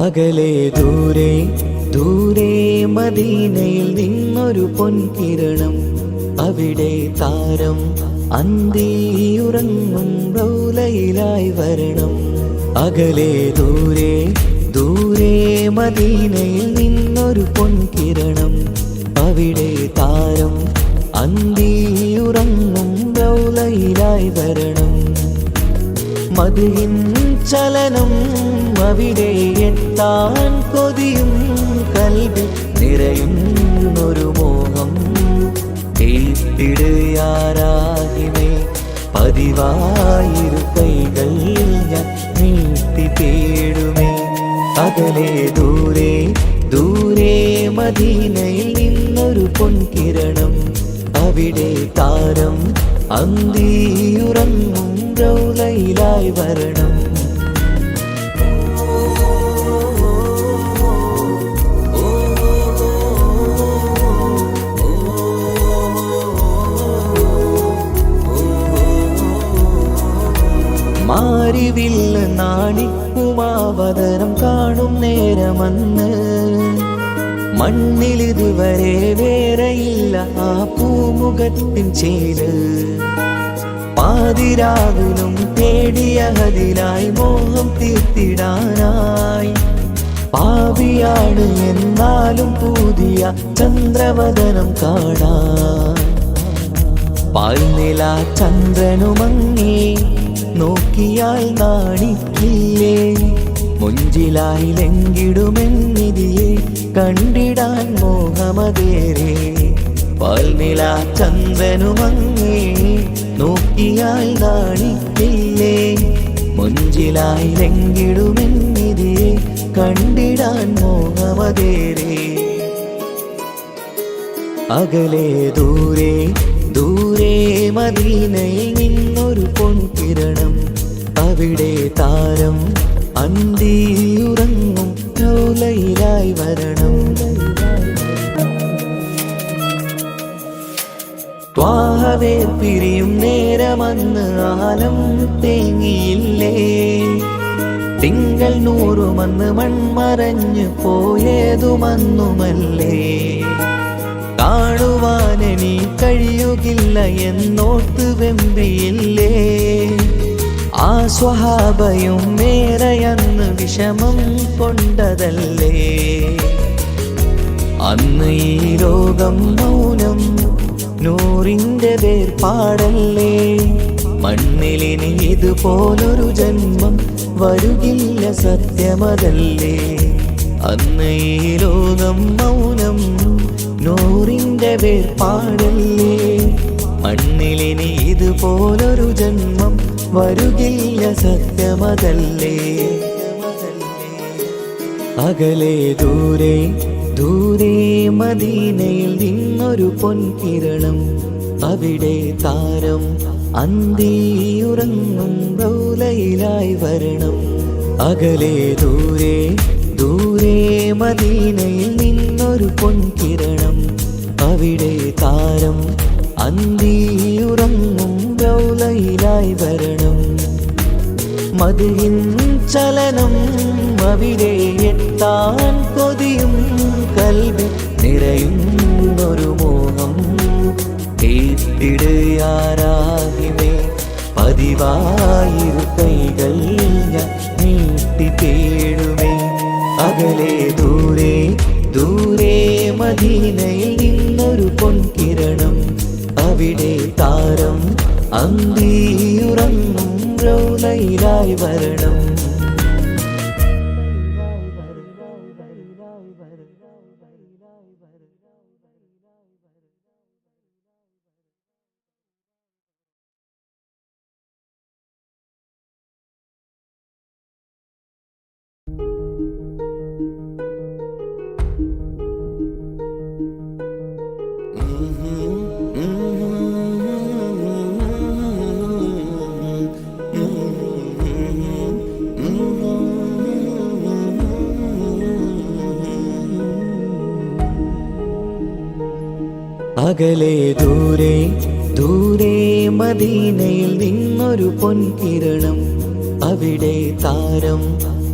അകലെ ദൂരെ ദൂരെ മദീനയിൽ നിന്നൊരു പൊൻകിരണം, അവിടെ താരം അന്തിയുറങ്ങും റൗലയിലായി വരണം. അകലെ ദൂരെ ദൂരെ മദീനയിൽ നിന്നൊരു പൊൻകിരണം, അവിടെ താരം അന്തിയുറങ്ങും റൗലയിലായി വരണം. മദിഹിൻ ചലനം അവിടെ എത്താൻ കൊതിയും കൽബിൽ നിറയുന്നൊരു മോഹം. കേട്ടിടുയാരാഹിമേ പതിവായിരു കൈകൾ ഞാൻ നീട്ടി തേടുമേ. അകലെ ദൂരെ ദൂരെ മദീനയിൽ നിന്നൊരു പൊൻകിരണം, അവിടെ താരം അന്തിയുറങ്ങും റൗലയിലായി വരണം. മാരിവില്ല നാണിക്കുമാവതരം കാണും നേരമന്ന്, മണ്ണിലിതുവരെ വേറെയില്ല ആ പൂമുഖത്തിൻ ചേര്. പാതിരാവിലും തേടിയ ഹദിലായി മോഹം തീർത്തിടാനായി, പാവിയാണ് എന്നാലും പുതിയ ചന്ദ്രവദനം കാണാൻ. പാൽനില ചന്ദ്രനുമങ്ങി നോക്കിയാൽ നാണിക്കില്ലേ, മുഞ്ചിലായി ലംഘിടുമെന്നിതിയെ കണ്ടിടാൻ മോഹമതേറെ. പാൽനില ചന്ദ്രനുമങ്ങി നോക്കിയാൽ നാണിക്കില്ലേ, മുഞ്ചിലായി ലംഘിടുമെന്നിതിയെ കണ്ടിടാൻ മോഹമതേറെ. അകലെ ദൂരെ ദൂരെ മദീനയിൽ നിന്നൊരു പൊൻകിരണം, അവിടെ താരം അന്തിയുറങ്ങും റൗലയിലായി വരണം. ത്വാഹവേ പിരിയും നേരമന്ന് ആലം തേങ്ങിയില്ലേ, തിങ്കൾ നൂറുമന്ന് മൺമറഞ്ഞു പോയതുമന്നുമല്ലേ. കാണുവാനെനി കഴിയുകില്ല എന്നോർത്ത് വെമ്പിയില്ലേ, ആ സ്വഹാബയും മേറയന്ന് വിഷമം കൊണ്ടതല്ലേ. അന്ന് ഈ ലോകം മൗനം നൂറിൻ്റെ വേർപാടല്ലേ, മണ്ണിലിനി ഇതുപോലൊരു ജന്മം വരുകില്ല സത്യമതല്ലേ. അന്ന് ഈ ലോകം മൗനം നൂറിൻ്റെ വേർപാടല്ലേ, മണ്ണിലിനി ഇതുപോലൊരു ജന്മം വരുകില്ല സത്യമതല്ലേ. അകലെ ദൂരെ ദൂരെ മദീനയിൽ നിന്നൊരു പൊൻകിരണം, അവിടെ താരം അന്തിയുറങ്ങും റൗലയിലായി വരണം. അകലെ ദൂരെ ദൂരെ മദീനയിൽ നിന്നൊരു പൊൻകിരണം, അവിടെ താരം അന്തിയുറങ്ങും റൗലയിലായി വരണം. മദിഹിൻ ചലനം അവിടെ എത്താൻ കൊതിയും കൽബിൽ നിറയുന്നൊരു മോഹം. കേട്ടിടുയാരാഹിമേ പതിവായിരു കൈകൾ ഞാൻ നീട്ടി തേടുമേ. അകലെ ദൂരെ ദൂരെ മദീനയിൽ നിന്നൊരു പൊൻകിരണം, അവിടെ താരം അന്തിയുറങ്ങും റൗലയിലായി വരണം. അകലെ ദൂരെ ദൂരെ മദീനയിൽ നിന്നൊരു പൊൻകിരണം, അവിടെ താരം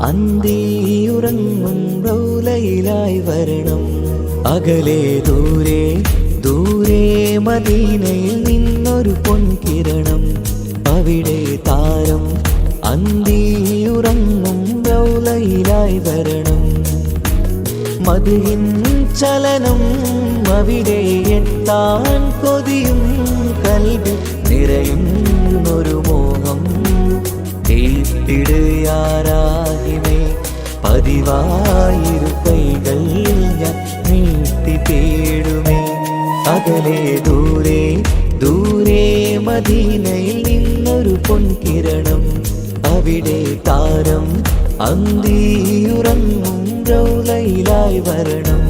അന്തിയുറങ്ങും റൗലയിലായി വരണം. അകലെ ദൂരെ ദൂരെ മദീനയിൽ നിന്നൊരു പൊൻകിരണം. അവിടെ താരം അന്തിയുറങ്ങും റൗലയിലായി വരണം. മദ്ഹിൻ ചലനം അവിടെ എത്താൻ കൊതിയും കൽബിൽ നിറയുന്നൊരു മോഹം. കേട്ടിടുയാരാഹിമേ പതിവായിരു കൈകൾ ഞാൻ നീട്ടി തേടുമേ. അകലെ ദൂരെ ദൂരെ മദീനയിൽ നിന്നൊരു പൊൻകിരണം. അവിടെ താരം അന്തിയുറങ്ങും റൗലയിലായി വരണം.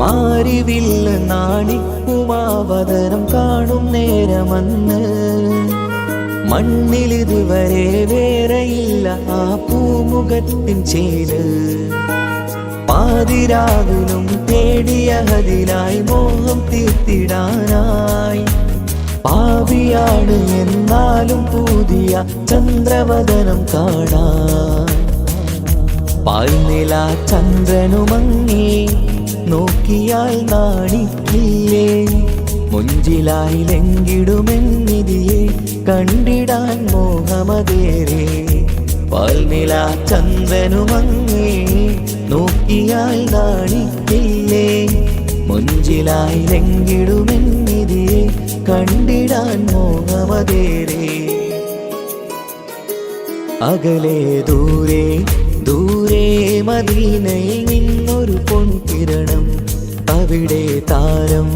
മാരിവില്ല് നാണിക്കുമാവതരം കാണും നേരമന്ന് മണ്ണിലിതുവരെ വേറെയില്ല ആ പൂമുഖത്തിൻ ചേര്. പാതിരാവിലും തേടിയ ഹദിലായി മോഹം തീർത്തിടാനായി. പാപിയാണ് എന്നാലും പുതിയ ചന്ദ്രവദനം കാണാൻ. പാൽനില ചന്ദ്രനുമങ്ങി നോക്കിയാൽ നാണിക്കില്ലേ. മുഞ്ചിലായി ലംഘിടുമെന്നിതിയെ കണ്ടിടാൻ മോഹമതേറെ. പാൽനില ചന്ദ്രനുമങ്ങി നോക്കിയാൽ നാണിക്കില്ലേ. മുഞ്ചിലായി ലംഘിടുമെന്നിതിയെ കണ്ടിടാൻ മോഹമതേറെ. അകലെ ദൂരെ ദൂരെ മദീനയിൽ നിന്നൊരു പൊൻകിരണം. അവിടെ താരം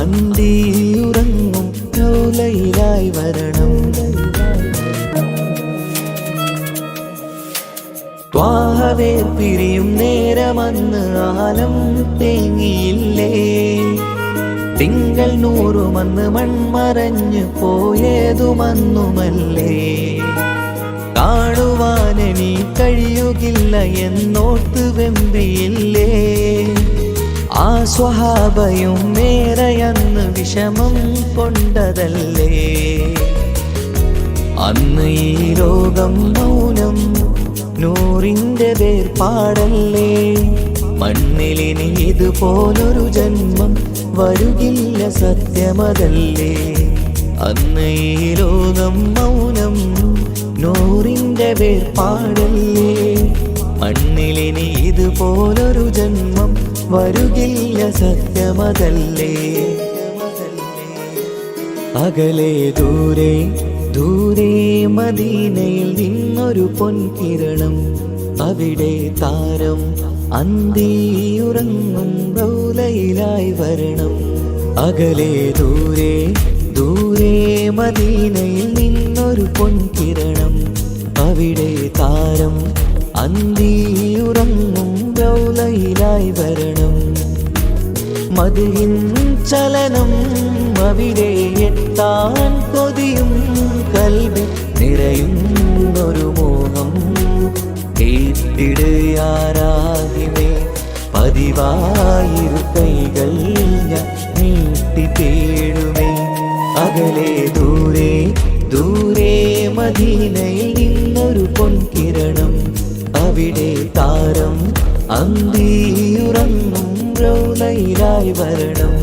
അന്തിയുറങ്ങും റൗലയിലായി വരണം. ത്വാഹവേ പിരിയും നേരമന്ന് ആലം തേങ്ങിയില്ലേ. തിങ്കൾ നൂറുമന്ന് മൺമറഞ്ഞു പോയതുമന്നുമല്ലേ. കാണുവാനെനി കഴിയുകില്ല എന്നോർത്ത് വെമ്പിയില്ലേ. ആ സ്വഹാബയും മേറയന്ന് വിഷമം കൊണ്ടതല്ലേ. അന്ന് ഈ ലോകം മൗനം നൂറിൻ്റെ വേർപാടല്ലേ. മണ്ണിലിനി ഇതുപോലൊരു ജന്മം വരുകില്ല സത്യമതല്ലേ. അന്ന് ഈ ലോകം മൗനം നൂറിൻ്റെ വേർപാടല്ലേ. മണ്ണിലിനി ഇതുപോലൊരു ജന്മം വരുകില്ല സത്യമതല്ലേ. അകലെ ദൂരെ ദൂരെ മദീനയിൽ നിന്നൊരു പൊൻകിരണം. അവിടെ താരം അന്തിയുറങ്ങും റൗലയിലായി വരണം. അകലെ ദൂരെ ദൂരെ മദീനയിൽ നിന്നൊരു പൊൻകിരണം. അവിടെ താരം അന്തിയുറങ്ങും റൗലയിലായി വരണം. മദ്ഹിൻ ചലനം അവിടെ എത്താൻ കൊതിയും കൽബിൽ നിറയുന്നൊരു മോഹം. കേട്ടിടുയാരാഹിമേ പതിവായിരു കൈകൾ ഞാൻ നീട്ടി തേടുമേ. അകലെ ദൂരെ ദൂരെ മദീനയിൽ നിന്നൊരു പൊൻകിരണം. അവിടെ താരം അന്തിയുറങ്ങും റൗലയിലായി വരണം.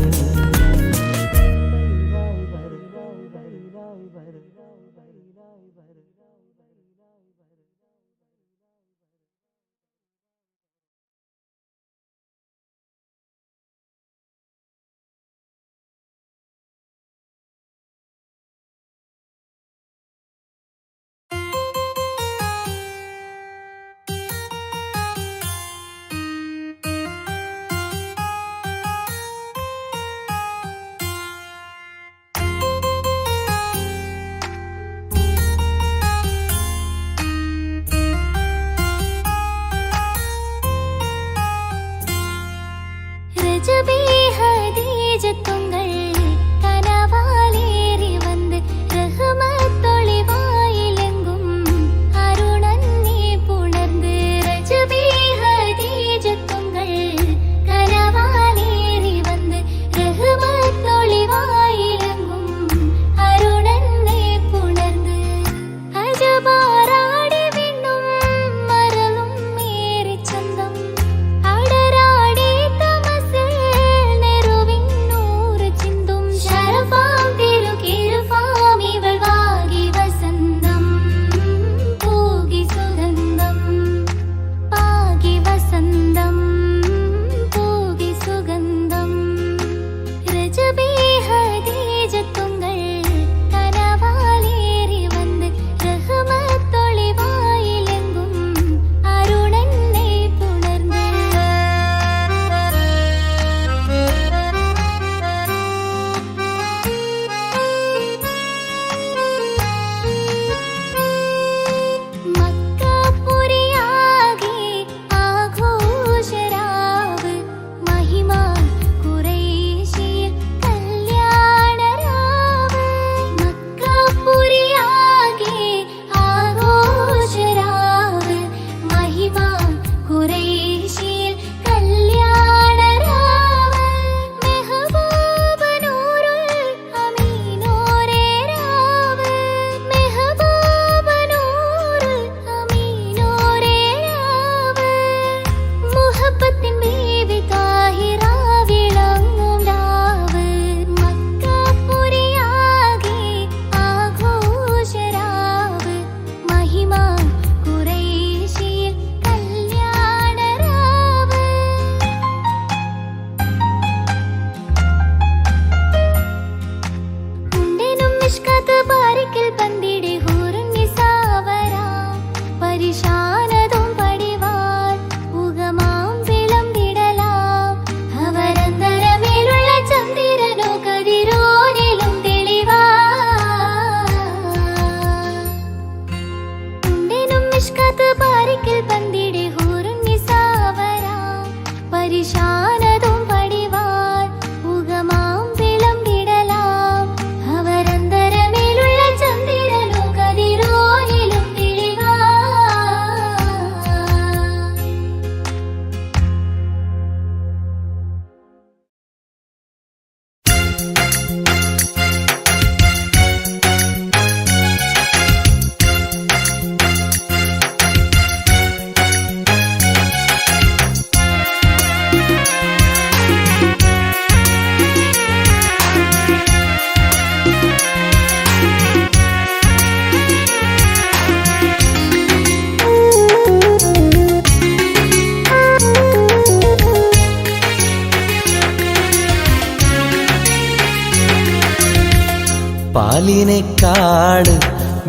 പാലിനേക്കാള്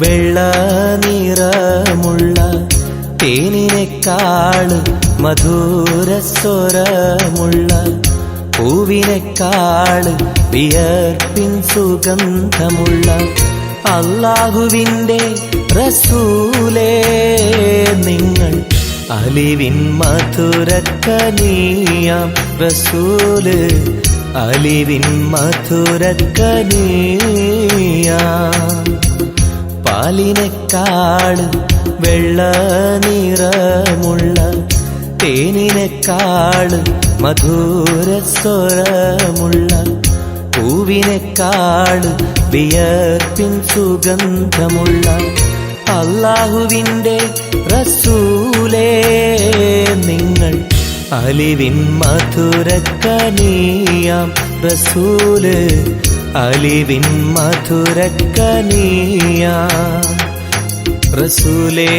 വെള്ള നിറമുള്ള തേനിനേക്കാള് മധുരസ്വരമുള്ള പൂവിനേക്കാള് വിയർപ്പിൻ സുഗന്ധമുള്ള അല്ലാഹുവിൻ്റെ റസൂലേ നിങ്ങൾ അലിവിൻ മധുരക്കനിയാം റസൂല് അലിവിൻ മധുരക്കനിയാം പാലിനേക്കാള് വെള്ള നിറമുള്ള തേനിനേക്കാള് മധുരസ്വരമുള്ള പൂവിനേക്കാള് വിയർപ്പിൻ സുഗന്ധമുള്ള അല്ലാഹുവിൻ്റെ റസൂലേ നിങ്ങൾ അലിവിൻ മധുരക്കനിയാം റസൂല് അലിവിൻ മധുരക്കനിയാം റസൂലേ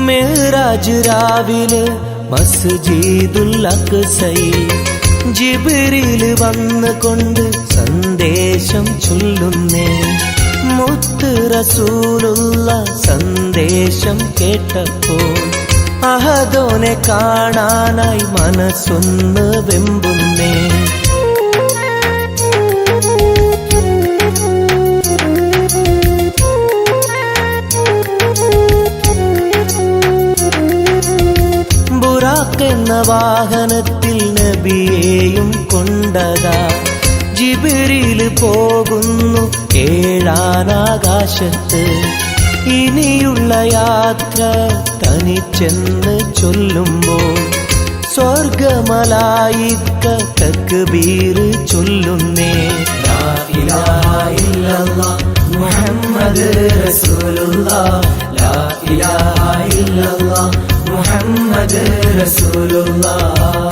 മെഹ്റാജ് രാവിലെ മസ്ജിദുൽ അഖ്സയിൽ ജിബ്രീൽ വന്നുകൊണ്ട് സന്ദേശം ചൊല്ലുന്നേ മുത്ത് റസൂലുള്ള സന്ദേശം കേട്ടപ്പോൾ അഹദോനെ കാണാനായി മനസ്സൊന്ന് വെമ്പുന്നേ എന്ന വാഹനത്തിൽ നബിയെയും കൊണ്ടതാ ജിബ്രീൽ പോകുന്നു ഏഴാനാകാശത്ത് ഇനിയുള്ള യാത്ര തനിച്ചെന്ന് ചൊല്ലുമ്പോൾ സ്വർഗമലായിക്ക തക്ബീർ ചൊല്ലുന്നേ ലാ ഇലാഹ ഇല്ലല്ലാഹ് മുഹമ്മദ് റസൂലുള്ളാഹ് ലാ ഇലാഹ ഇല്ലല്ലാഹ് മുഹമ്മദ് റസൂലുള്ളാഹ്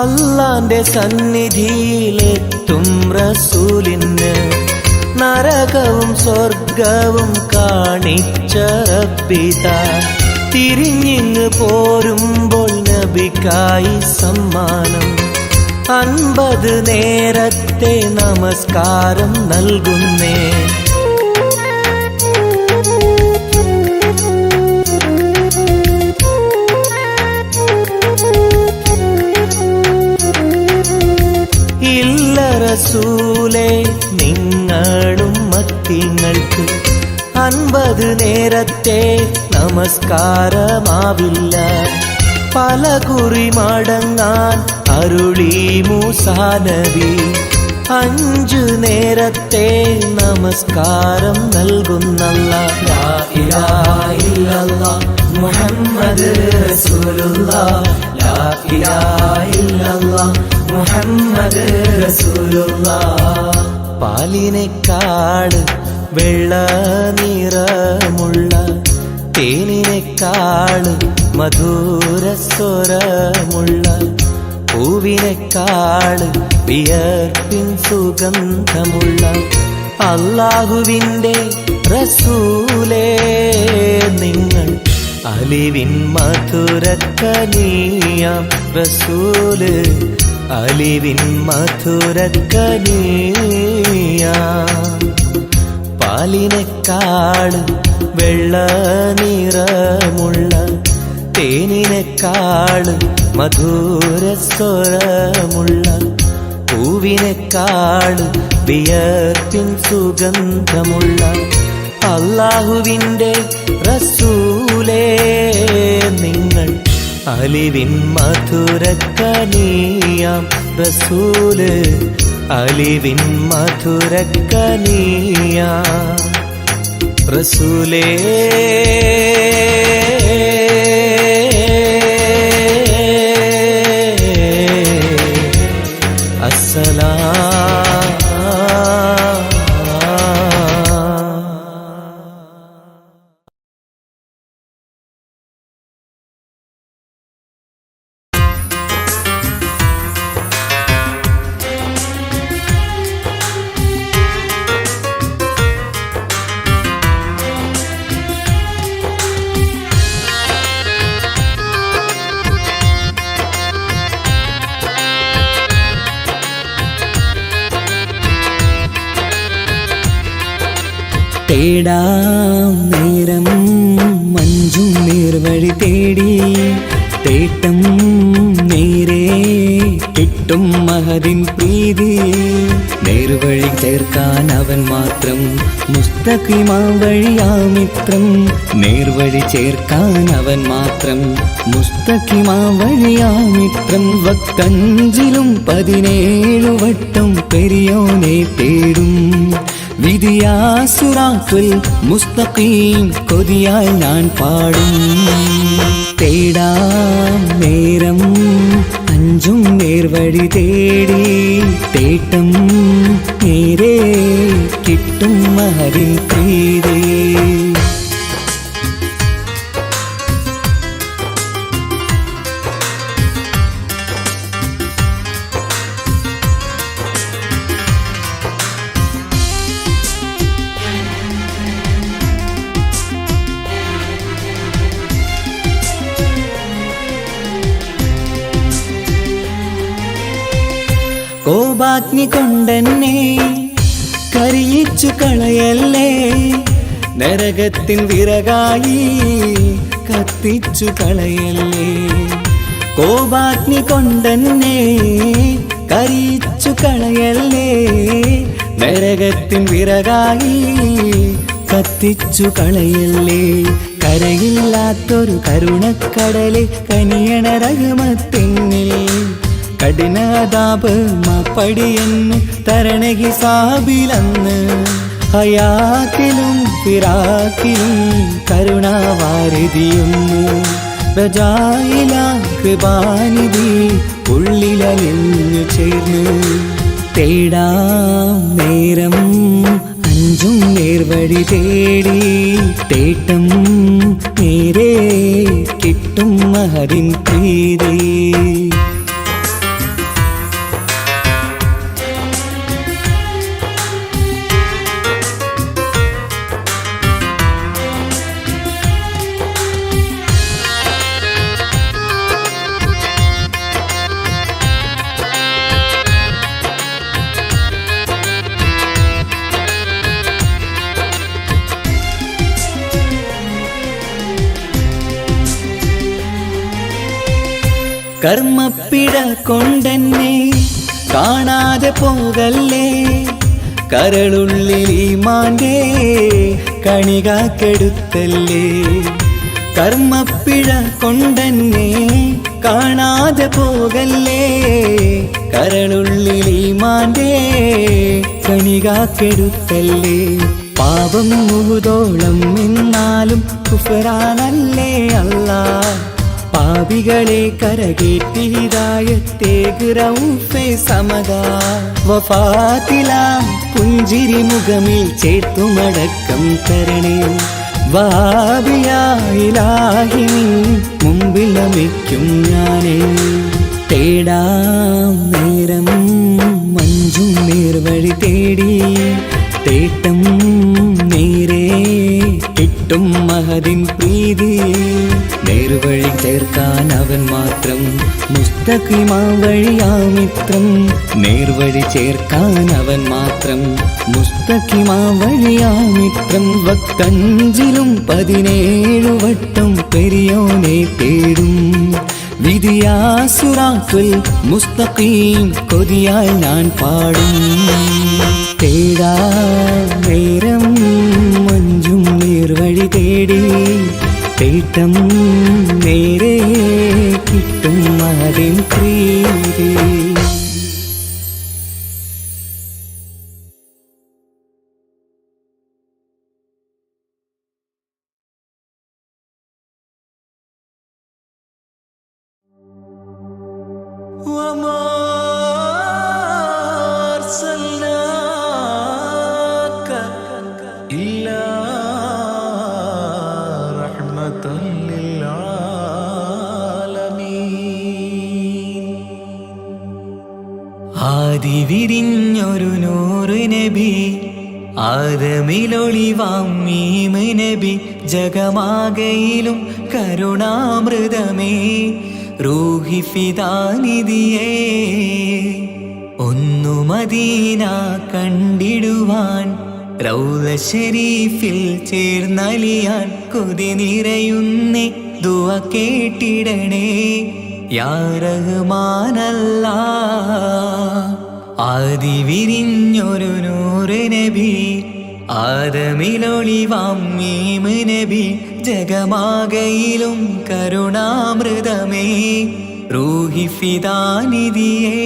അല്ലാന്റെ സന്നിധിയിലെത്തും റസൂലിന് നരകവും സ്വർഗവും കാണിച്ച റബ്ബിത തിരിഞ്ഞിങ്ങ് പോരുമ്പോൾ നബിക്കായി സമ്മാനം 50 നേരത്തെ നമസ്കാരം നൽകുന്നേ റസൂലേ നിങ്ങളും മത്തിങ്ങൾക്ക് 50 നേരത്തെ നമസ്കാരമാവില്ല പല കുറി മടങ്ങാൻ അരുളി മൂസാ നബി 5 നേരത്തെ നമസ്കാരം നൽകുന്നല്ലാഹ് ലാ ഇലാഹ ഇല്ലല്ലാഹ് മുഹമ്മദ് റസൂലുള്ളാഹ് ലാ ഇലാഹ ഇല്ലല്ലാഹ് മുഹമ്മദ് റസൂലുള്ളാഹ് പാലിനേക്കാള് വെള്ള നിറമുള്ള തേനിനേക്കാള് മധുരസ്വരമുള്ള പൂവിനേക്കാള് വിയർപ്പിൻ സുഗന്ധമുള്ള അല്ലാഹുവിൻ്റെ റസൂലേ നിങ്ങൾ അലിവിൻ മധുരക്കനിയാം റസൂല് അലിവിൻ മധുരക്കനിയാം പാലിനെക്കാള് വെള്ള നിറമുള്ള തേനിനെക്കാള് മധുരസ്വരമുള്ള പൂവിനെക്കാള് വിയർപ്പിൻ സുഗന്ധമുള്ള അല്ലാഹുവിൻ്റെ റസൂലേ നിങ്ങൾ അലിവിൻ മധുരക്കനിയാം റസൂല് അലിവിൻ മധുരക്കനിയാം റസൂലേ തേടാം നേരം മഞ്ചും നേർവഴി തേടി തേട്ടം നേരെ കിട്ടും മഹദിൻ പ്രീതി നേർവഴി ചേർക്കാൻ അവൻ മാത്രം മുസ്തഖിമാ വഴിയാമിത്രം നേർവഴി ചേർക്കാൻ അവൻ മാത്രം മുസ്തഖിമാ വഴിയാമിത്രം വക്കഞ്ചിലും 17 വട്ടം പെരിയോനെ തേടും വിധിയാ സിറാത്തുൽ മുസ്തഖീം കൊതിയായി ഞാൻ പാടും തേടാം നേരം അഞ്ചും നേർവഴി തേടി തേട്ടം നേരെ കിട്ടും മഹദിൻ പ്രീതി കോപാഗ്നി കൊണ്ടെന്നെ കരിയിച്ചു കളയല്ലേ നരകത്തിൻ വിറകായി കത്തിച്ചു കളയല്ലേ കോപാഗ്നി കൊണ്ടെന്നെ കരിയിച്ചു കളയല്ലേ നരകത്തിൻ വിറകായി കത്തിച്ചു കളയല്ലേ കരയില്ലാത്തൊരു കരുണക്കടലെ കനിയണ റഹ്മത്തിന്നിൽ കഠിനതാപ് മാപ്പടിയെന്ന് തരണ ഹിസാബിലന്ന് ഹയാത്തിലും ഫിറാക്കിലും കരുണാവാരിതിയൊന്നു പ്രജായില കൃപാനിധി ഉള്ളിലലിഞ്ഞു ചേർന്ന് തേടാം നേരം അഞ്ചും നേർവഴി തേടി തേട്ടം നേരെ കിട്ടും മഹദിൻ പ്രീതി കർമ്മപ്പിഴ കൊണ്ടെന്നെ കാണാതെ പോകല്ലേ കരളുള്ളിൽ ഈമാന്റെ കണികാക്കെടുത്തല്ലേ കർമ്മപ്പിഴ കൊണ്ടെന്നെ കാണാതെ പോകല്ലേ കരളുള്ളിൽ ഈമാന്റെ കണികാക്കെടുത്തല്ലേ പാപം മുഹുദോളം എന്നാലും കുഫറാനല്ലേ അല്ലാ പാപികളെ കരകേറ്റി ഹിദായത്തേക് റഊഫേ സമദാ വഫാത്തിലാ പുഞ്ചിരി മുഖമിൽ ചേർത്തുമടക്കം തരണേ വഹാബിയായിലാഹി മുമ്പിൽ നമിക്കും ഞാനേ തേടാം നേരം മഞ്ചും നേർവഴി തേടി തേട്ടം നേരെ കിട്ടും മഹദിൻ പ്രീതി നേർവഴി ചേർക്കാൻ അവൻ മാത്രം, മുസ്തഖിമാ വഴിയാ മിത്രം, നേർവഴി ചേർക്കാൻ അവൻ മാത്രം, മുസ്തഖിമാ വഴിയാ മിത്രം. വക്തഞ്ചിലും 17 വട്ടം പെരിയോനെ തേടും, വിധിയാ സിറാത്തുൽ മുസ്തഖീം കൊതിയാൽ ഞാൻ പാടും. തേടാ നേരം മഞ്ചും നേർവഴി തേടി, തേട്ടം നേരെ കിട്ടും അതിൻ പ്രീതി. ആദിവിരിഞ്ഞൊരു നൂറ് നബി, ആദമിലൊളിവാം മീമ് നബി, ജഗമാകയിലും കരുണാമൃതമേ റൂഹി ഫിദാനിധിയേ. ഒന്നു മദീന കണ്ടിടുവാൻ, റൗള ശരീഫിൽ ചേർന്നലിയാൻ കൊതി നിറയുന്നേ, ദുആ കേട്ടിടണേ യാ റഹ്മാനല്ലാഹ്. ആദിവിരിഞ്ഞൊരു നൂറ് നബി, ആദമിലൊളിവാം മീമ് നബി, ജഗമാകയിലും കരുണാമൃതമേ റൂഹി ഫിദാനിധിയേ.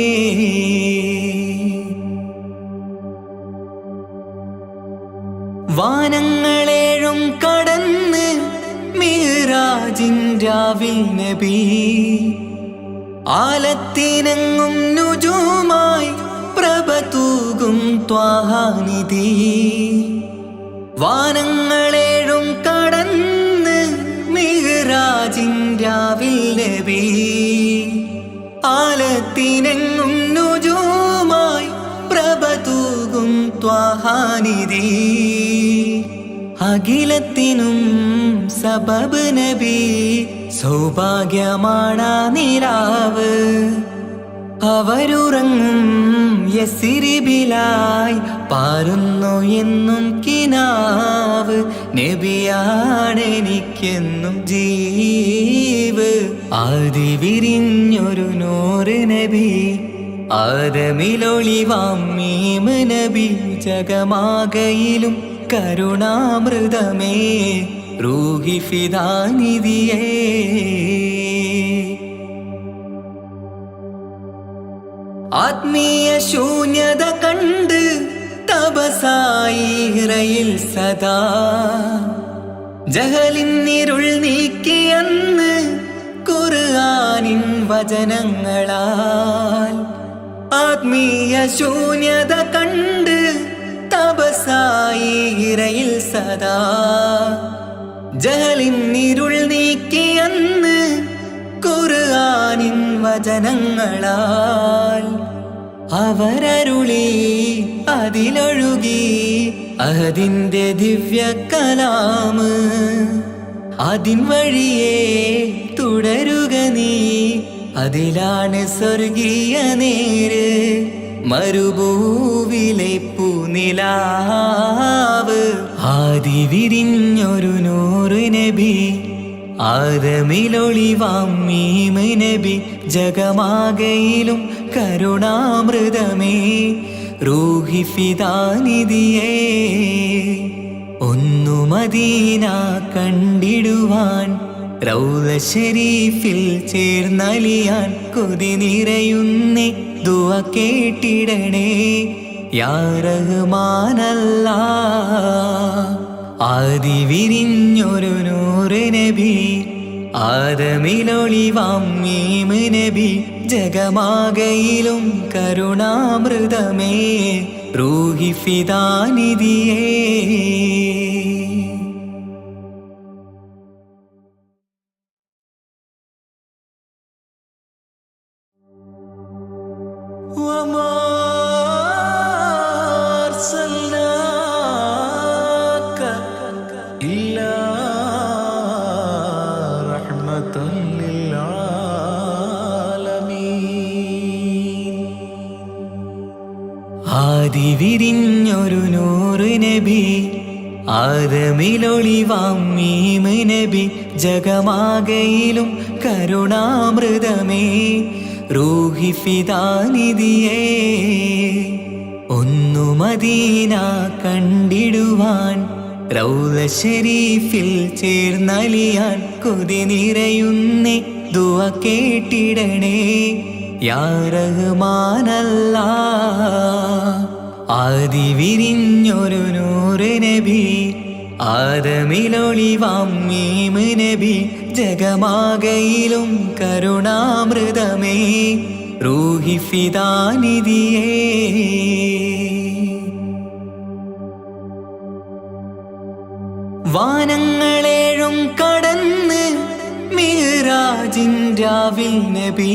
വാനങ്ങളേഴും കടന്ന് മിഅ്റാജിൻ രാവിൽ നബി, ആലത്തിനെങ്ങും നുജൂമായി പ്രഭ തൂകും ത്വാഹാനിധി. വാനങ്ങളേഴും കടന്ന് മിഅ്റാജിൻ രാവിൽ നബി, ആലത്തിനെങ്ങും നുജൂമായി പ്രഭ തൂകും ത്വാഹാനിധി. അഖിലത്തിനും സബബ് നബി, സൗഭാഗ്യമാണ് നിലാവ്. അവരുറങ്ങും യസിരിബിലായി പാരുന്നു എന്നും കിനാവ്. നബിയാണെനിക്കെന്നും ജീവ്. ആദിവിരിഞ്ഞൊരു നൂറ് നബി, ആദമിലൊളിവാം മീമ് നബി, ജഗമാകയിലും കരുണാമൃതമേ റൂഹി ഫിദാനിധിയേ. ആത്മീയ ശൂന്യത കണ്ട് തപസായി ഇറയിൽ സദാ, ജഹലിന്നിരുൾ നീക്കിയന്ന് ഖുർആനിൻ വചനങ്ങളാൽ. ആത്മീയ ശൂന്യത കണ്ട് തപസായി ഇറയിൽ സദാ, ജഹലിന്നിരുൾ നീക്കിയന്ന് ഖുർആനിൻ വചനങ്ങളാൽ. അവരരുളി അതിലൊഴുകി അഹദിന്റെ ദിവ്യ കലാമ്. അതിൻ വഴിയേ തുടരുക നീ, അതിലാണ് സ്വർഗീയ നേര്. മരുഭൂവിലെ പൂനിലാവ്. ആദിവിരിഞ്ഞൊരു നൂറ് നബി, ആദമിലൊളിവാം മീമ് നബി, ജഗമാകയിലും കരുണാമൃതമേ റൂഹി ഫിദാനിധിയേ. ഒന്നു മദീന കണ്ടിടുവാൻ, റൗള ശരീഫിൽ ചേർന്നലിയാൻ കൊതി നിറയുന്നേ, ദുആ കേട്ടിടണേ യാ റഹ്മാനല്ലാഹ്. ആദിവിരിഞ്ഞൊരു നൂറ് നബി, ആദമിലൊളിവാം മീമ് നബി, ജഗമാകയിലും കരുണാമൃതമേ റൂഹി ഫിദാനിധിയേ. إلا رحمة للعالمين. ആദി വിരിഞ്ഞൊരു നൂറ് നബി ആദമിലൊളിവാം മീമ് നബി ജഗമാകയിലും കരുണാമൃതമേ റൂഹി ഫിദാനിധിയേ ഒന്നു മദീന കണ്ടിടുവാൻ റൗള ശരീഫിൽ ചേർന്നലിയാൻ കൊതി നിറയുന്നേ ദുആ കേട്ടിടണേ യാ റഹ്മാനല്ലാ ആദി വിരിഞ്ഞൊരു നൂറ് നബി ആദമിലൊളിവാം മീമ് നബി ജഗമാകയിലും കരുണാമൃതമേ റൂഹി ഫിദാനിധിയേ വാനങ്ങളേഴും കടന്ന് മിഹ്റാജിൻ രാവിൽ നബി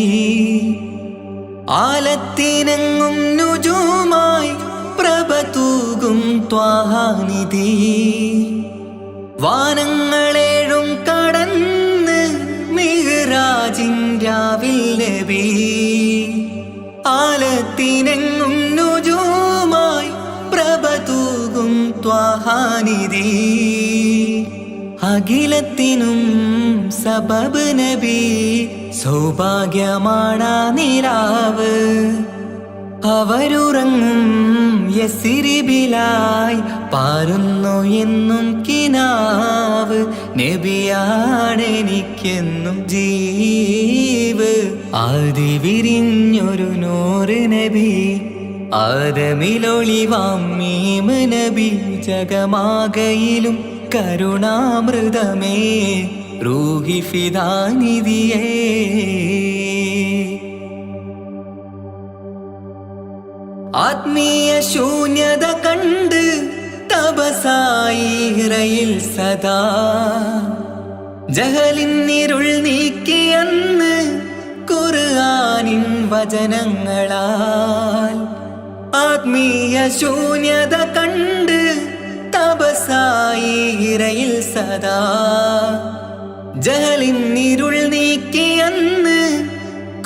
ആലത്തിനെങ്ങും നുജൂമായി പ്രഭ തൂകും ത്വാഹാനിധി വാനങ്ങളേഴും കടന്ന് മിഹ്റാജിൻ രാവിൽ നബി ആലത്തിനെങ്ങും നുജൂമായി പ്രഭ തൂകും ത്വാഹാനിധി അഖിലത്തിനും സബബ് നബി സൗഭാഗ്യമാണാ നിലാവ് അവരുറങ്ങും യസിരിബിലായി പാരുന്നു എന്നും കിനാവ് നബിയാണെനിക്കെന്നും ജീവ് ആദി വിരിഞ്ഞൊരു നൂറ് നബി ആദമിലൊളിവാം മീമ് നബി ജഗമാകയിലും കരുണാമൃതമേ റൂഹി ഫിദാനിധിയേ ആത്മീയ ശൂന്യത കണ്ട് തപസായി ഇറയിൽ സദാ ജഹലിന്നിരുൾ നീക്കിയന്ന് ഖുർആനിൻ വചനങ്ങളാൽ ആത്മീയ ശൂന്യത കണ്ട് തപസായി ഇറയിൽ സദാ ജഹലിന്നിരുൾ നീക്കിയന്ന്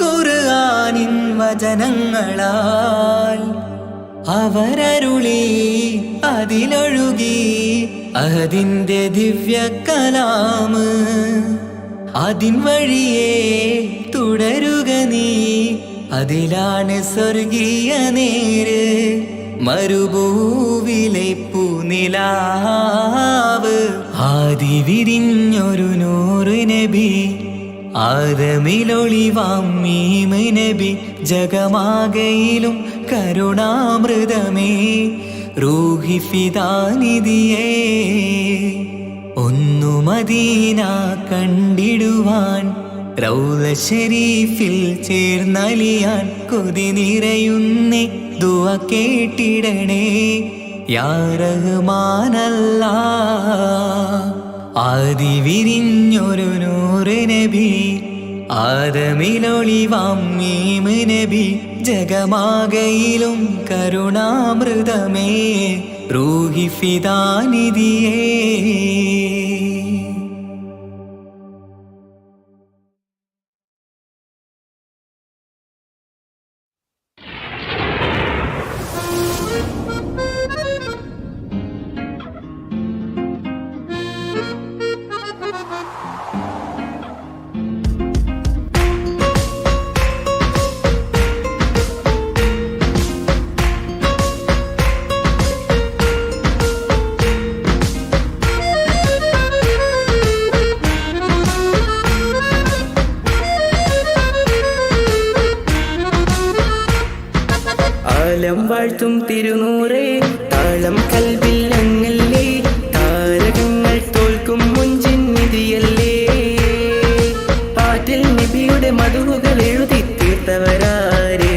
ഖുർആനിൻ വചനങ്ങളാൽ അവരരുളി അതിലൊഴുകി അതിൻ്റെ ദിവ്യ കലാമ് അതിൻ വഴിയേ തുടരുക നീ അതിലാണ് സ്വർഗീയ നേര് മരുഭൂവിലെ പൂനിലാവ് ആദി വിരിഞ്ഞൊരു നൂറ് നബി ആദമിലൊളിവാം മീമ് നബി ജഗമാകയിലും കരുണാമൃതമേ റൂഹി ഫിദാനിധിയേ ഒന്നു മദീന കണ്ടിടുവാൻ റൗള ശരീഫിൽ ചേർന്നലിയാൻ കൊതി നിറയുന്നേ ദുആ കേട്ടിടണേ യാ റഹ്മാനല്ലാ ആദി വിരിഞ്ഞൊരു നൂറ് നബി ആദമിലൊളിവാം മീമ് നബി ജഗമാകയിലും കരുണാമൃതമേ റൂഹി ഫിദാനിധിയേ കാലം വാഴ്ത്തും തിരുനൂറേ താളം കൽവിൽ അങ്ങല്ലേ താരകങ്ങൾ തോൽക്കും മുഞ്ചിൻ നിധിയല്ലേ പാട്ടിൽ നബിയുടെ മധുകൾ എഴുതി തീർത്തവരാര്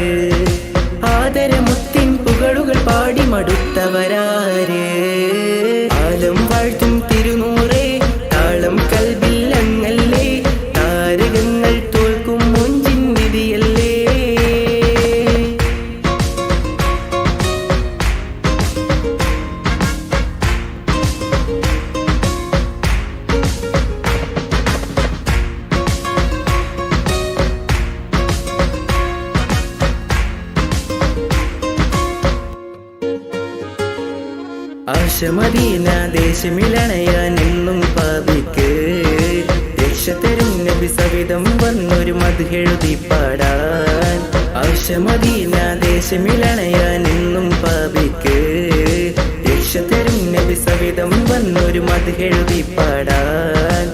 ആദരമുത്തിൻ പുകളുകൾ പാടി മടുത്തവരാര് കാലം വാഴ്ത്തും തിരുനൂറേ താളം കൽവിൽ അങ്ങല്ലേ താരകങ്ങൾ തോൽക്കും മുഞ്ചിൻ നിധിയല്ലേ ആശമദീന ദേശമിലണയാൻ എന്നും പാപിക്ക് രക്ഷ തരും നബി സവിധം വന്നൊരു മദ്ഹെഴുതി പാടാൻ. ആശമദീന ദേശമിലണയാൻ എന്നും പാപിക്ക് രക്ഷ തരും നബി സവിധം വന്നൊരു മദ്ഹെഴുതി പാടാൻ.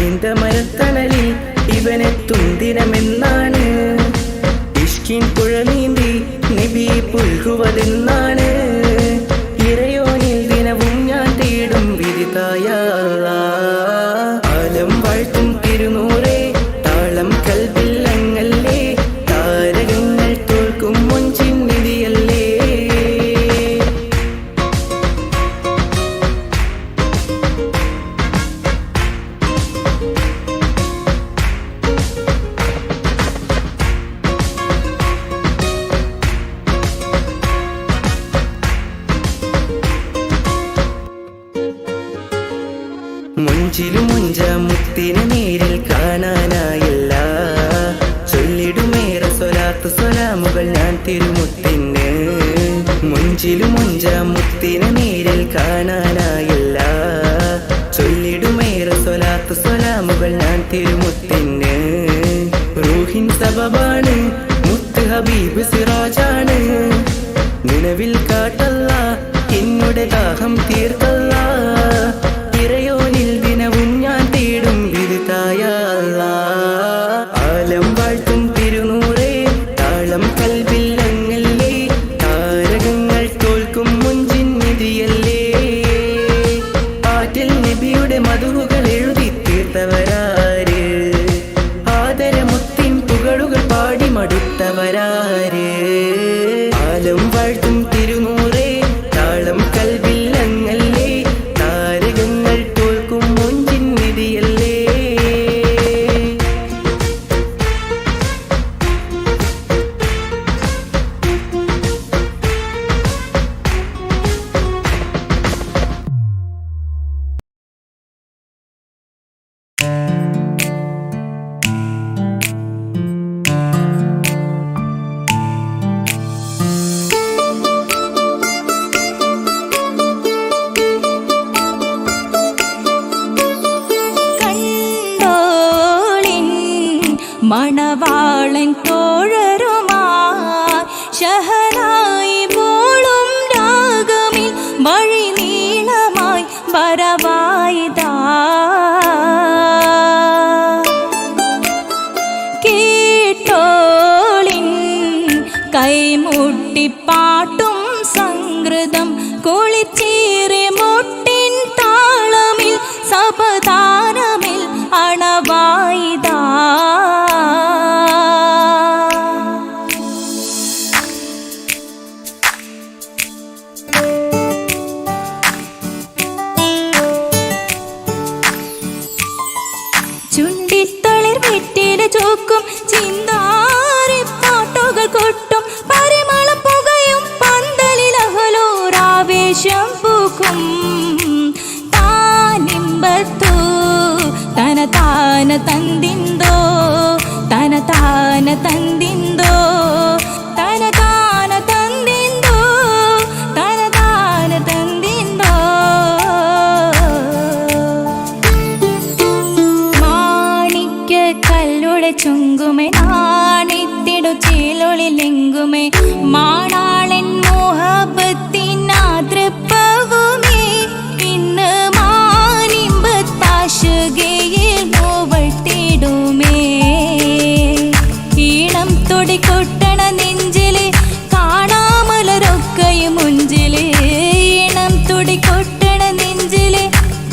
ഈന്ത മരത്തണലിൽ ഇവനെത്തും ദിനമെന്നാണ് ഇഷ്കിൻ പുഴ നീന്തി നബി പുൽകുവതെന്നാണ്. ഇറയോനിൽ ദിനവും ഞാൻ തേടും വിധിതായ ആലം വാഴ്ത്തും തിരുനൂറേ താളം കൽബില്ലങ്ങല്ലേ താരകങ്ങൾ തോൽക്കും മുഞ്ചിൻ നിധിയല്ലേ. മുഞ്ചിലും മുഞ്ച മുത്തിനെ നേരിൽ കാണാനായില്ല ചൊല്ലിടുമേറെ സ്വലാത്ത് സ്വലാമുകൾ ഞാൻ തിരുമുത്തിന്. മുഞ്ചിലും മുഞ്ച മുത്തിനെ നേരിൽ കാണാനായില്ല ചൊല്ലിടുമേറെ സ്വലാത്ത് സ്വലാമുകൾ ഞാൻ തിരുമുത്തിന്. റൂഹിൻ സബബാണ് മുത്ത് ഹബീബ് സിറാജാണ് നിലവിൽ കാട്ടല്ല എന്നുടെ ദാഹം തീർത്തല്ല. ഇറയോനിൽ ദിനവും ഞാൻ തേടും വിധിതായ ആലം വാഴ്ത്തും തിരുനൂറേ താളം കൽബില്ലങ്ങല്ലേ താരകങ്ങൾ തോൽക്കും മുഞ്ചിൻ നിധിയല്ലേ. ആറ്റിൽ നബിയുടെ മധുകൾ എഴുതി തീർത്തവരാര് ആദരമുത്തിൻ പുകളുകൾ പാടി മടുത്തവരാര്. ആലം വാഴ്ത്തും തിരുനൂറേ താളം കൽബില്ലങ്ങല്ലേ താരകങ്ങൾ തോൽക്കും മുഞ്ചിൻ നിധിയല്ലേ. മണവാളൻ തോഴരുമാ ശഹനായി പോളും രാഗമിൽ വഴി നീളമായി വരവായിതാ. കേട്ടോളിൻ കൈമുട്ടിപ്പാട്ടും സംഗൃതം കുളിച്ചേറി മുട്ടിൻ താളമിൽ സപതാരമിൽ അണവായിതാ. ചുണ്ടിത്തളിർ വെറ്റില ചോക്കും ചിന്താരി പാട്ടുകൾ കൊട്ടും പരിമളം പുകയും പന്തലിൽ അഹലോരാവേശം പൂക്കും. താനിമ്പത്തു തന താന തന്തിന്തോ തന താന തന്തിന്തോ തന താന തന്തിന്തോ തന താന തന്തിന്തോ. മാണിക്യ കല്ലുടെ ചുങ്കുമേ നാണിത്തിടു ചീലൊളിലെങ്കുമേ മാണാളൻ മോഹബത്തിൻ ആതൃപ്പവുമേ ഇന്ന് മാനിമ്പത്താശുകയിൽ നോവട്ടിടുമേ. ഈണം തുടികൊട്ടണ നെഞ്ചില് കാണാമലരൊക്കെയും മുഞ്ചില്. ഈണം തുടികൊട്ടണ നെഞ്ചില്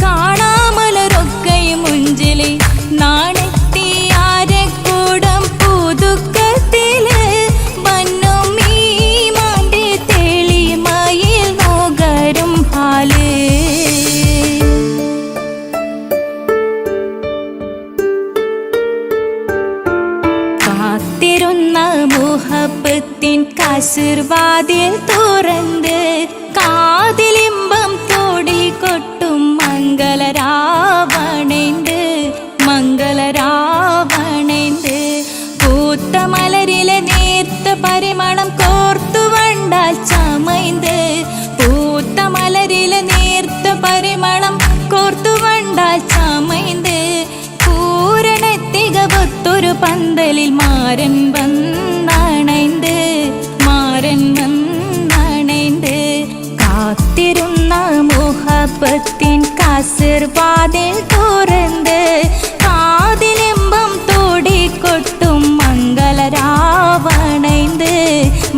കാണാമലരൊക്കെയും മുഞ്ചില്. നാണത്തിയാരക്കൂടം പുതുക്കത്തില് വന്നും ഈ മാന്റെ തെളിമയിൽ നോകരും ഹാല്. കാത്തിരുന്ന മുഹബത്തിൻ കസിർവാതിൽ തുറന്ന് மாறன் வந்தணைந்து மாறன் வந்தணைந்து കാത്തിരുന്ന മുഹബത്തിൻ കാസിർവാതിൽ തുറന്ന് കാതിലിമ്പം തോടിക്കൊട്ടും മംഗളരാവണൈந்து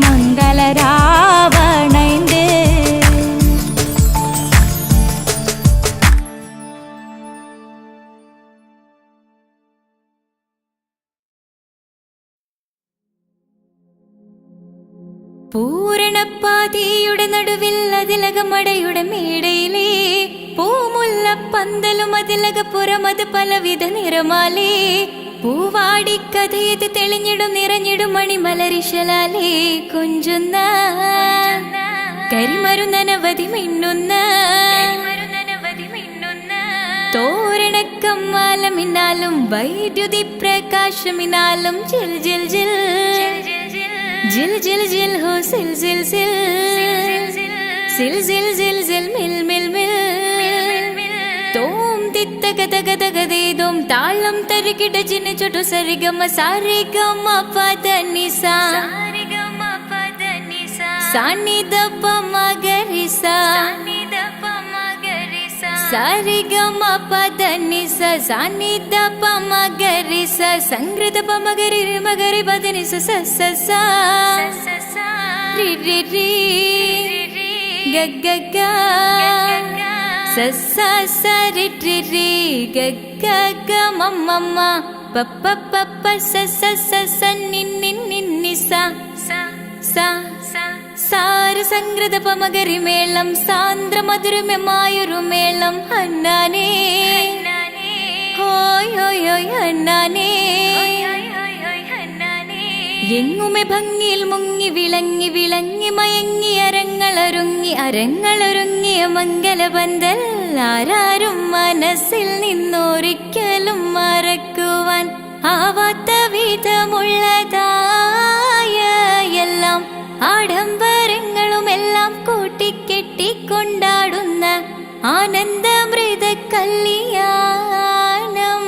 മംഗളരാവണൈந்து പൂരണപ്പാതിയുടെ നടുവിൽ അതിലകമടയുടെ മേടയിലേ പൂമുല്ല പന്തലും അതിലകപ്പുറമത് പലവിധ നിറമാലേ പൂവാടിക്കഥയത് തെളിഞ്ഞിടും നിറഞ്ഞിടും മണിമലരിശലാലേ കുഞ്ചുന്ന കരിമരുന്നനവധി മിന്നുന്ന തോരണക്കമ്മാലമിന്നാലും വൈദ്യുതി പ്രകാശമിന്നാലും ജിൽ ജിൽ ജിൽ ജിൽ ജിൽ ജിൽ ഹോ സിൽ സിൽ സിൽ സിൽ സിൽ സിൽ സിൽ മിൽ മിൽ മിൽ തോം തിത്തക തക തക ദേദോം താളം തരികിട ജിന ചൊട്ടു സരിഗമ സാരിഗമ പദ നിസ സാനിദ പമ ഗരിസ സാരിഗമ പദ നിസ സാനിദ പമ ഗരിസ സംഗൃത പമ ഗരി മഗരി പദ നിസ സ സ സ രി രി രി ഗ ഗ ഗ സ സ സ രി രി രി ഗ ഗ ഗ മ മ മ പ പ പ പ സ സ സ സ നി നി നി നി സ സ സാര സംഗൃത പമഗരി മേളം സാന്ദ്ര മധുരമമായൊരു മേളം ഹന്നാനേ ഹോയ് ഹോയ് ഹോയ് ഹന്നാനേ എങ്ങുമെ ഭംഗിയിൽ മുങ്ങി വിളങ്ങി വിളങ്ങി മയങ്ങി അരങ്ങളൊരുങ്ങിയ മംഗലപന്തൽ ആരാരും മനസ്സിൽ നിന്നൊരിക്കലും മറക്കുവാൻ ആവാത്ത വിധമുള്ളതായ എല്ലാം ആഡംബരങ്ങളുമെല്ലാം കൂട്ടിക്കെട്ടിക്കൊണ്ടാടുന്ന ആനന്ദമൃത കല്യാണം.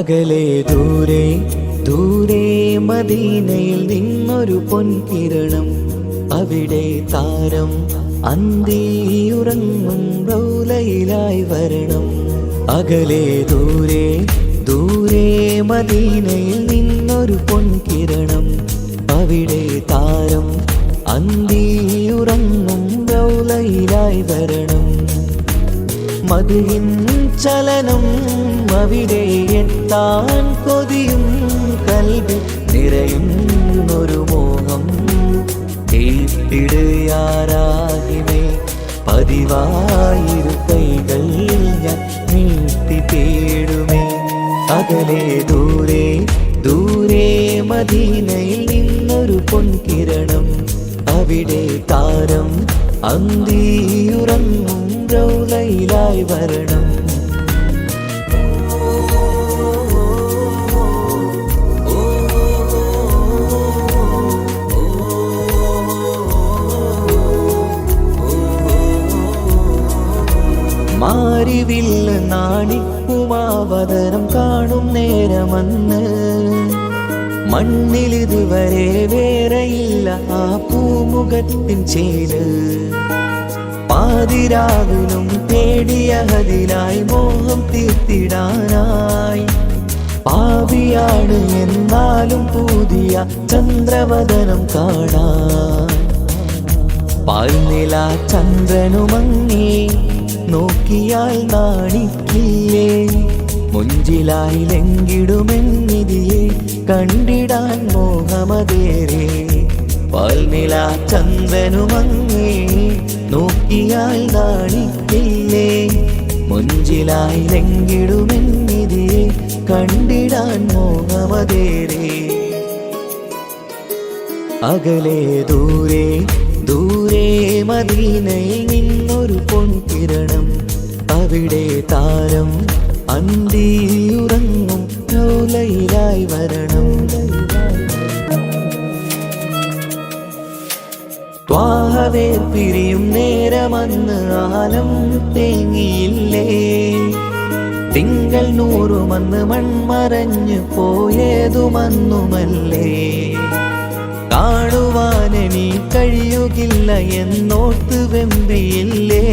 അകലെ ദൂരെ ദൂരെ മദീനയിൽ നിന്നൊരു പൊൻകിരണം, അവിടെ താരം അന്തിയുറങ്ങും റൗലയിലായി വരണം. അകലെ ദൂരെ ദൂരെ മദീനയിൽ നിന്നൊരു പൊൻകിരണം, അവിടെ താരം അന്തിയുറങ്ങും റൗലയിലായി വരണം. മദിഹിൻ ചലനം അവിടെ എത്താൻ കൊതിയും കൽബിൽ നിറയുന്നൊരു മോഹം. കേട്ടിടുയാരാഹിമേ പതിവായിരു കൈകൾ ഞാൻ നീട്ടി തേടുമേ. അകലെ ദൂരെ ദൂരെ മദീനയിൽ നിന്നൊരു പൊൻകിരണം, അവിടെ താരം അന്തിയുറങ്ങും റൗലയിലായി വരണം. മാരിവില്ല് നാണിക്കുമാവതരം കാണും നേരമന്ന്, മണ്ണിലിതുവരെ വേറെയില്ല ആ പൂമുഖത്തിൻ ചേല്. പാതിരാവിലും തേടിയ ഹദിലായി മോഹം തീർത്തിടാനായി, പാപിയാണ് എന്നാലും പുതിയ ചന്ദ്രവദനം കാണാൻ. പാൽനില ചന്ദ്രനുമങ്ങി നോക്കിയാൽ നാണിക്കില്ലേ, മുഞ്ചിലായി ലംഘിടുമെന്നിതിയെ കണ്ടിടാൻ മോഹമതേറെ. പാൽനില ചന്ദ്രനുമങ്ങി നോക്കിയാൽ നാണിക്കില്ലേ, മുഞ്ചിലായി ലംഘിടുമെന്നിതിയെ കണ്ടിടാൻ മോഹമതേറെ. അകലെ ദൂരെ ദൂരെ മദീനയിൽ നിന്നൊരു പൊൻകിരണം, അവിടെ താരം അന്തിയുറങ്ങും റൗലയിലായി വരണം. ത്വാഹവേ പിരിയും നേരമന്ന് ആലം തേങ്ങിയില്ലേ, തിങ്കൾ നൂറുമന്ന് മൺമറഞ്ഞു പോയതുമന്നുമല്ലേ. കാണുവാനെനി കഴിയുകില്ല എന്നോർത്ത് വെമ്പിയില്ലേ,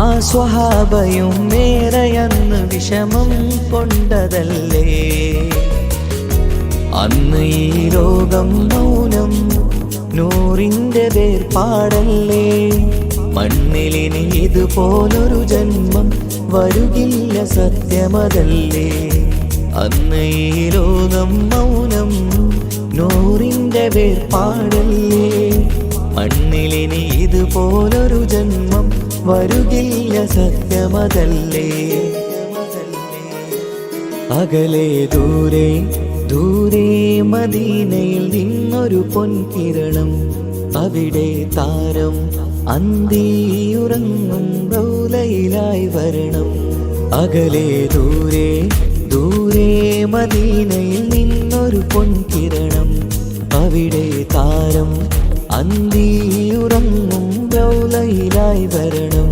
ആ സ്വഹാബയും മേറയന്ന് വിഷമം കൊണ്ടതല്ലേ. അന്ന് ഈ ലോകം മൗനം നൂറിൻ്റെ വേർപാടല്ലേ, മണ്ണിലിനി ഇതുപോലൊരു ജന്മം വരുകില്ല സത്യമതല്ലേ. അന്ന് ഈ ലോകം മൗനം നൂറിൻ്റെ വേർപാടല്ലേ, മണ്ണിലിനി ഇതുപോലൊരു ജന്മം വരുകില്ല സത്യമതല്ലേ. അകലെ ദൂരെ ദൂരെ മദീനയിൽ നിന്നൊരു പൊൻകിരണം, അവിടെ താരം അന്തിയുറങ്ങും റൗലയിലായി വരണം. അകലെ ദൂരെ ദൂരെ മദീനയിൽ നിന്നൊരു പൊൻകിരണം, അവിടെ താരം അന്തിയുറങ്ങും റൗലയിലായി വരണം.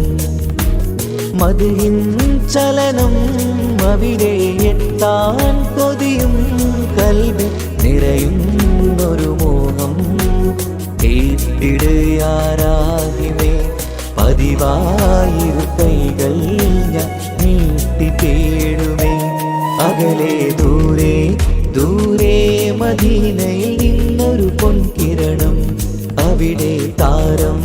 മദിഹിൻ ചലനം അവിടെ എത്താൻ കൊതിയും കൽബിൽ നിറയുന്നൊരു മോഹം. കേട്ടിടുയാരാഹിമേ പതിവായിരു കൈകൾ ഞാൻ നീട്ടി തേടുമേ. അകലെ ദൂരെ ദൂരെ മദീനയിൽ നിന്നൊരു പൊൻകിരണം, അവിടെ താരം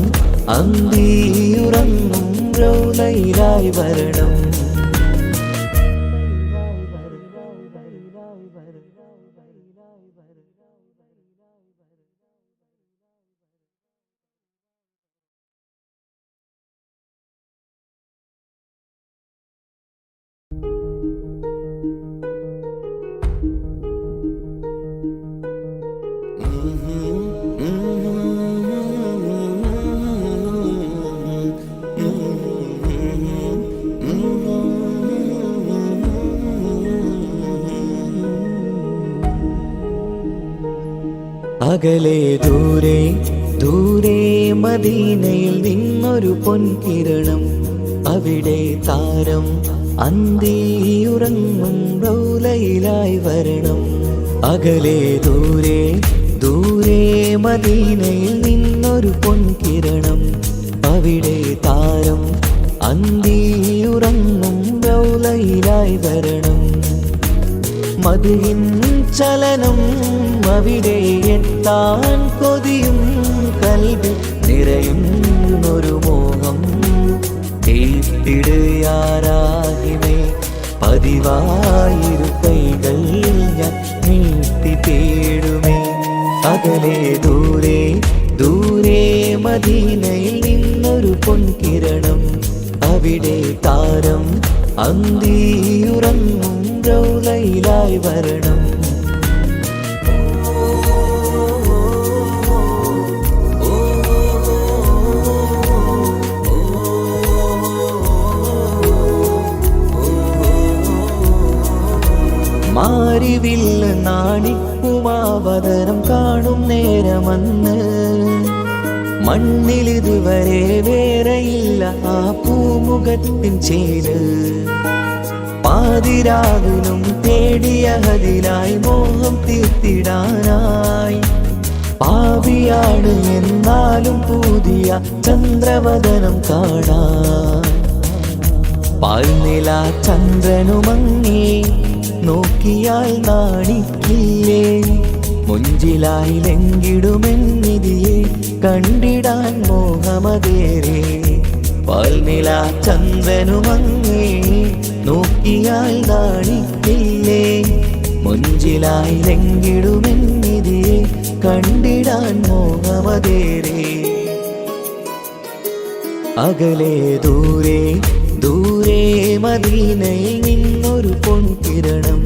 അന്തിയുറങ്ങും റൗലയിലായി വരണം. അകലെ ദൂരെ ദൂരെ മദീനയിൽ നിന്നൊരു പൊൻകിരണം, അവിടെ താരം അന്തിയുറങ്ങും റൗലയിലായി വരണം. അകലെ ദൂരെ ദൂരെ മദീനയിൽ നിന്നൊരു പൊൻകിരണം. അവിടെ താരം അന്തിയുറങ്ങും റൗലയിലായി വരണം. മദ്ഹിൻ ചലനം അവിടെ എത്താൻ കൊതിയും കൽബിൽ നിറയുന്നൊരു മോഹം. ഏറ്റിടുയാരാഹിമേ പതിവായിരു കൈകൾ ഞാൻ നീട്ടി തേടുമേ. അകലെ ദൂരെ ദൂരെ മദീനയിൽ നിന്നൊരു പൊൻകിരണം. അവിടെ താരം അന്തിയുറങ്ങും റൗലയിലായി വരണം. മാരിവില്ല് നാണിക്കുമാവതരം കാണും നേരമന്ന് മണ്ണിലിതുവരെ വേറെയില്ല ആ പൂമുഖത്തിൻ ചേര്. പാതിരാവിലും തേടിയ ഹദിലായി മോഹം തീർത്തിടാനായി. പാപിയാണ് എന്നാലും പുതിയ ചന്ദ്രവദനം കാണാൻ. പാൽനില ചന്ദ്രനുമങ്ങി നോക്കിയാൽ നാണിക്കില്ലേ. മുഞ്ചിലായി ലംഘിടുമെന്നിതിയെ കണ്ടിടാൻ മോഹമതേറെ. പാൽനില ചന്ദ്രനുമങ്ങി നോക്കിയാൽ നാണിക്കില്ലേ. മുഞ്ചിലായി ലംഘിടുമെന്നിതിയെ കണ്ടിടാൻ മോഹമതേറെ. അകലെ ദൂരെ ദൂരെ മദീനയിൽ നിന്നൊരു പൊൻകിരണം.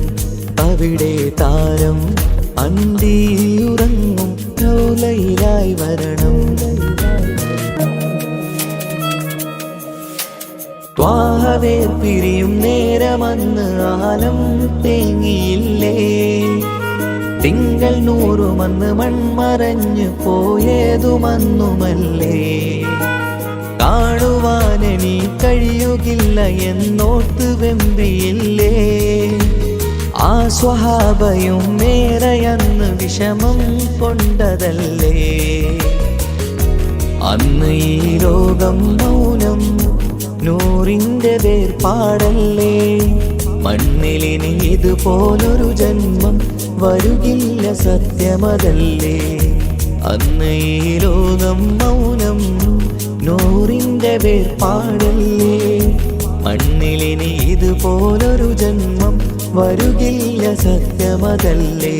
അവിടെ താരം അന്തിയുറങ്ങും റൗലയിലായി വരണം. ത്വാഹവേ പിരിയും നേരമന്ന് ആലം തേങ്ങിയില്ലേ. തിങ്കൾ നൂറുമന്ന് മൺമറഞ്ഞു പോയതുമന്നുമല്ലേ. കാണുവാനെനി കഴിയുകില്ല എന്നോർത്ത് വെമ്പിയില്ലേ. ആ സ്വഹാബയും മേറയന്ന് വിഷമം കൊണ്ടതല്ലേ. അന്ന് ഈ ലോകം മൗനം നൂറിൻ്റെ വേർപാടല്ലേ. മണ്ണിലിനി ഇതുപോലൊരു ജന്മം വരുകില്ല സത്യമതല്ലേ. അന്ന് ഈ ലോകം മൗനം നൂറിൻ്റെ വേർപാടല്ലേ. മണ്ണിലിനി ഇതുപോലൊരു ജന്മം വരുകില്ല സത്യമതല്ലേ.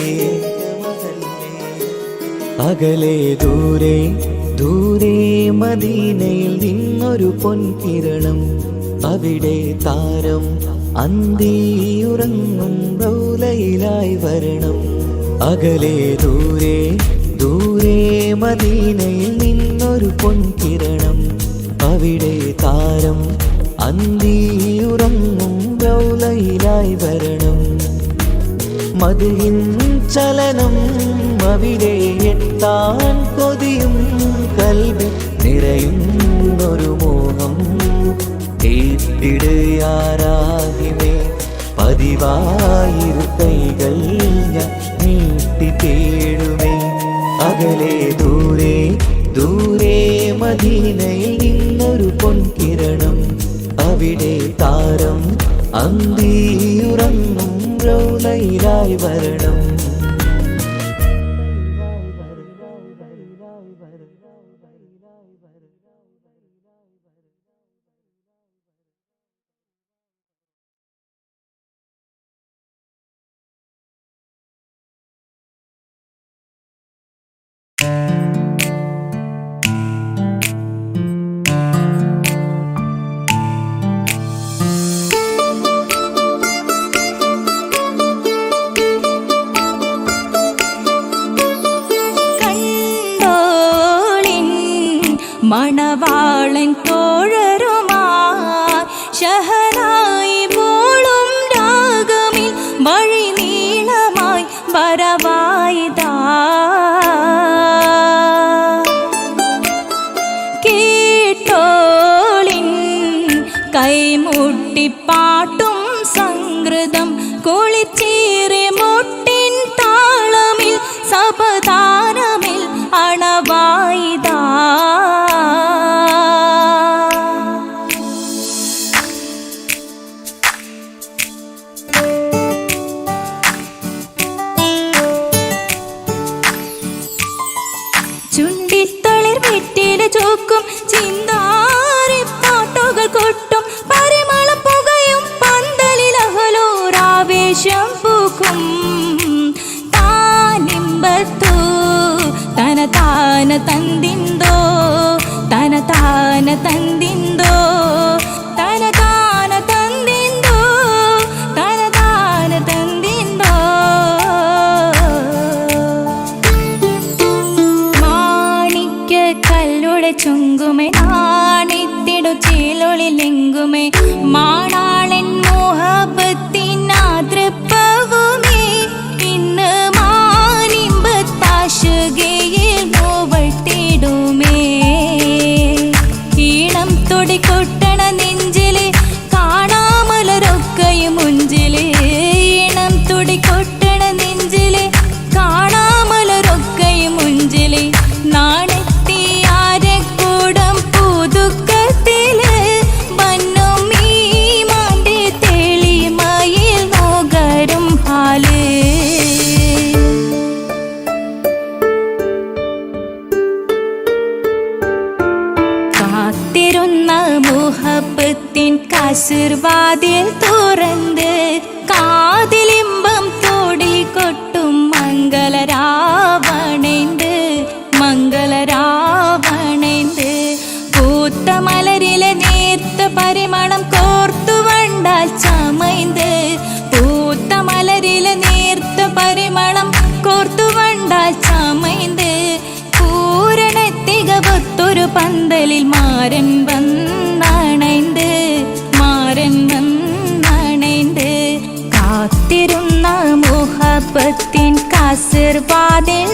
അകലെ ദൂരെ ദൂരെ മദീനയിൽ നിന്നൊരു പൊൻകിരണം. അവിടെ താരം അന്തിയുറങ്ങും റൗലയിലായി വരണം. അകലെ ദൂരെ ദൂരെ മദീനയിൽ നിന്നൊരു പൊൻകിരണം. അവിടെ താരം അന്തിയുറങ്ങും റൗലയിലായി വരണം. മദ്ഹിൻ ചലനം അവിടെ എത്താൻ കൊതിയും കൽബിൽ നിറയുന്നൊരു മോഹം. ഏറ്റിടുയാരാഹിമേ പതിവായിരു കൈകൾ ഞാൻ നീട്ടി തേടുമേ. അകലെ ദൂരെ ദൂരെ മദീനയിൽ നിന്നൊരു പൊൻകിരണം. അവിടെ താരം അന്തിയുറങ്ങും റൗലയിലായി വരണം. മണവാളൻ തോഴരുമായി ശഹനായി പോളും രാഗമിൽ വഴി നീളമായി വരവായിതാ. കേട്ടോളിൻ കൈമുട്ടിപ്പാട്ടു സാപധാനമിൽ അണവായിതാ. ചുണ്ടിത്തളിർ വെറ്റില ചോക്കും ചിന്താരി പാട്ടുകൾ കൊട്ടും പരിമളം പുകയും പന്തലിൽ അഹലോരാവേശം പൂക്കും. താനിമ്പത്തു തന താന തന്തിന്തോ തന താന തന്തിന്തോ തന താന തന്തിന്തോ തന താന തന്തിന്തോ. മാണിക്യ കല്ലുടെ ചുങ്കുമേ നാണിത്തിടു ചീലൊളിലെങ്കുമേ മാണാളൻ മോഹബത്തിനാതൃപ്പവുമേ ഇന്ന് മാനിമ്പത്താശുകയിൽ നോവട്ടിടുമേ. ഈണം തൊടികൊട്ടണ നെഞ്ചില് കാണാമലരൊക്കെയും മുഞ്ചില്. ഈണം തൊടികൊട്ടണ നെഞ്ചില് കാണാമലരൊക്കെയും മുഞ്ചില്. നാണത്തിയാരക്കൂടം പുതുക്കത്തില് വന്നും ഈ മാന്റെ തെളിമയിൽ നോകരും ഹാല്. കാത്തിരുന്ന മുഹബത്തിൻ കസിർവാതിൽ തുറന്ന് കാതിലിമ്പം തോടികൊട്ടും മംഗളരാവണേന്ത് മംഗളരാവണേന്ത്. പൂത്ത മലരിലെ നേർത്ത പരിമളം കോർത്തു വണ്ടാൽ ചമൈന്ത്. പൂത്ത മലരിലെ നേർത്ത പരിമളം കോർത്തു വണ്ടാൽ ചമൈന്ത്. പൂരണത്തികവൊത്തൊരു പന്തലിൽ മാരൻ വന്നണൈന്ത് മാരൻ വന്നണൈന്ത്. കാത്തിരുന്ന മുഹബത്തിൻ കസിർവാതിൽ